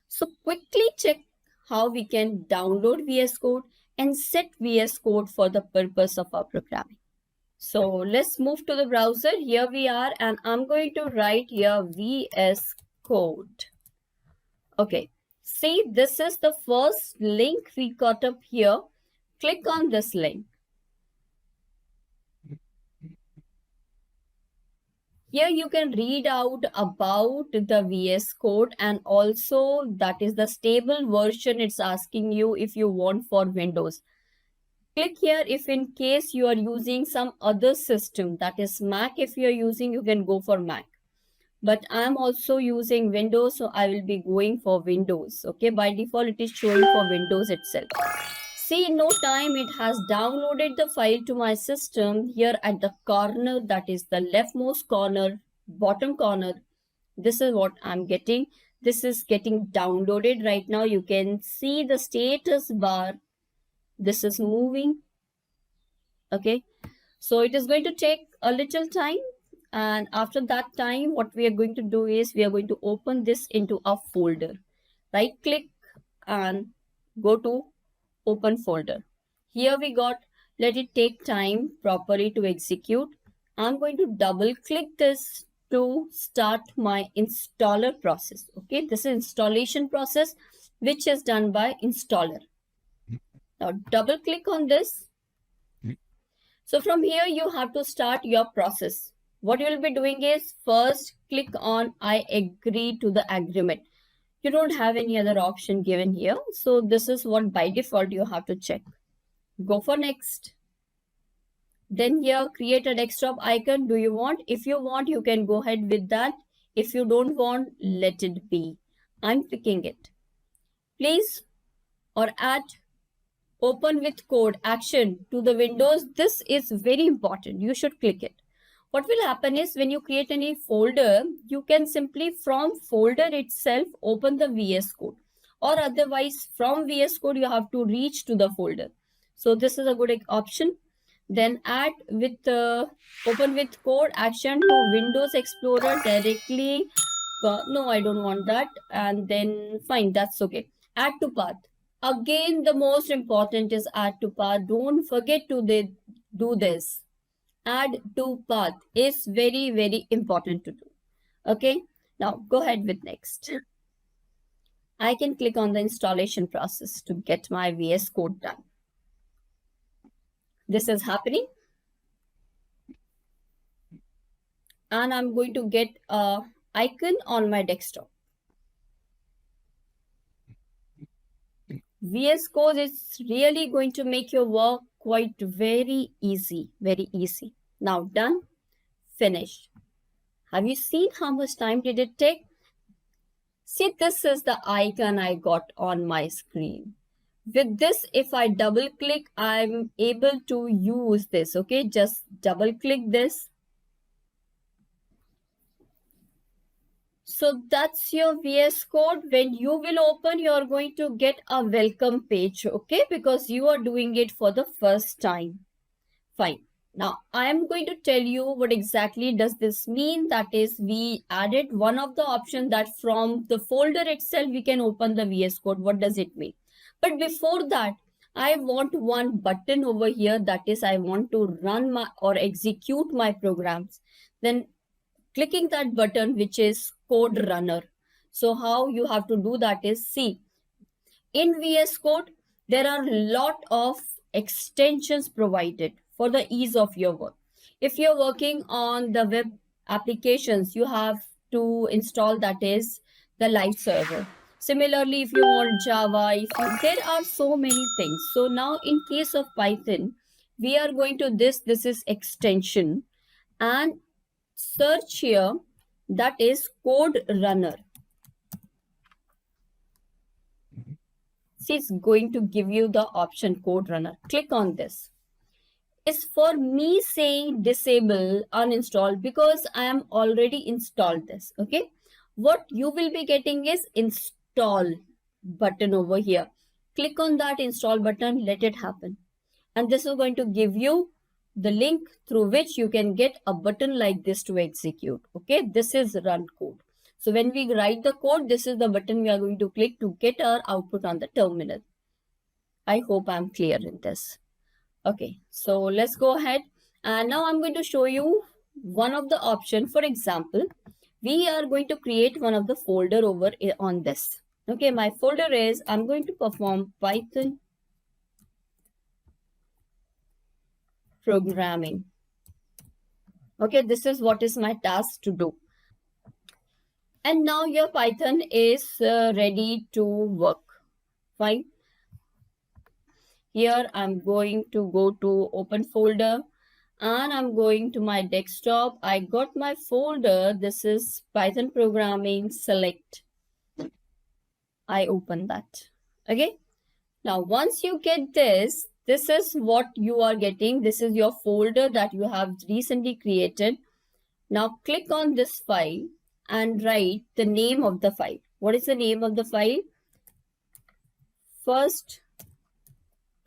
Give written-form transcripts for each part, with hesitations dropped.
So quickly check how we can download VS Code and set VS Code for the purpose of our programming. So let's move to the browser. Here we are, and I'm going to write here VS Code. Okay, see, this is the first link we got up here. Click on this link. Here you can read out about the VS Code, and also that is the stable version it's asking you if you want for Windows. Click here if in case you are using some other system, that is Mac. If you are using, you can go for Mac. But I'm also using Windows, so I will be going for Windows. Okay, by default it is showing for Windows itself. See, in no time it has downloaded the file to my system. Here at the corner, that is the leftmost corner, bottom corner, this is what I'm getting. This is getting downloaded right now. You can see the status bar. This is moving. Okay, so it is going to take a little time, and after that time what we are going to do is we are going to open this into a folder. Right click and go to open folder. Here we got, let it take time properly to execute. I'm going to double click this to start my installer process. Okay, this is installation process which is done by installer. Now double click on this. So from here you have to start your process. What you will be doing is first click on I agree to the agreement. You don't have any other option given here. So this is what by default you have to check. Go for next. Then here create a desktop icon. Do you want? If you want, you can go ahead with that. If you don't want, let it be. I'm picking it. Please or add open with code action to the Windows. This is very important. You should click it. What will happen is when you create any folder, you can simply from folder itself open the VS Code, or otherwise from VS Code you have to reach to the folder. So this is a good option. Then add with open with code action to Windows Explorer directly. No, I don't want that. And then fine, that's okay. Add to path. Again, the most important is add to path. Don't forget to do this. Add to path is very, very important to do. Okay, now go ahead with next. I can click on the installation process to get my VS Code done. This is happening. And I'm going to get a icon on my desktop. VS Code is really going to make your work quite very easy, very easy. Now done, finished. Have you seen how much time did it take? See, this is the icon I got on my screen. With this, if I double click, I'm able to use this. Okay, just double click this. So that's your VS Code. When you will open, you're going to get a welcome page, okay? Because you are doing it for the first time. Fine. Now, I am going to tell you what exactly does this mean. That is, we added one of the options that from the folder itself, we can open the VS Code. What does it mean? But before that, I want one button over here. That is, I want to run my or execute my programs. Then clicking that button, which is code runner. So how you have to do that is, see, in VS Code, there are a lot of extensions provided for the ease of your work. If you're working on the web applications, you have to install that is the live server. Similarly, if you want Java, there are so many things. So now in case of Python, we are going to this is extension, and search here, that is code runner. See, it's going to give you the option code runner. Click on this. It's for me saying disable, uninstall, because I am already installed this. Okay. What you will be getting is install button over here. Click on that install button, let it happen. And this is going to give you the link through which you can get a button like this to execute. Okay, this is run code. So when we write the code, this is the button we are going to click to get our output on the terminal. I hope I'm clear in this. Okay, so let's go ahead. And now I'm going to show you one of the option. For example, we are going to create one of the folder over on this. Okay, my folder is, I'm going to perform Python programming. Okay, this is what is my task to do. And now your Python is ready to work. Fine. Here I'm going to go to open folder and I'm going to my desktop. I got my folder. This is Python programming select. I open that. Okay. Now, once you get this, this is what you are getting. This is your folder that you have recently created. Now click on this file and write the name of the file. What is the name of the file? First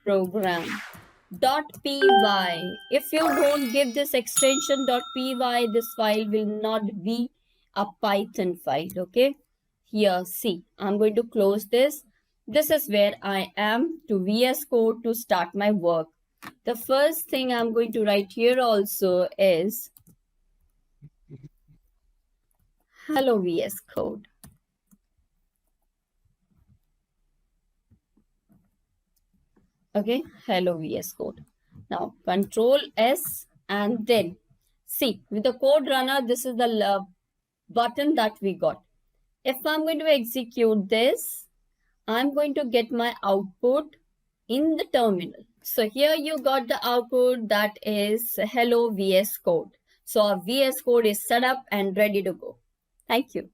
program .py. If you don't give this extension .py, this file will not be a Python file. Okay. Here, see, I'm going to close this. This is where I am to VS Code to start my work. The first thing I'm going to write here also is hello VS Code. Okay, hello VS Code. Now Control S and then see with the code runner, this is the button that we got. If I'm going to execute this, I'm going to get my output in the terminal. So here you got the output that is hello VS Code. So our VS Code is set up and ready to go. Thank you.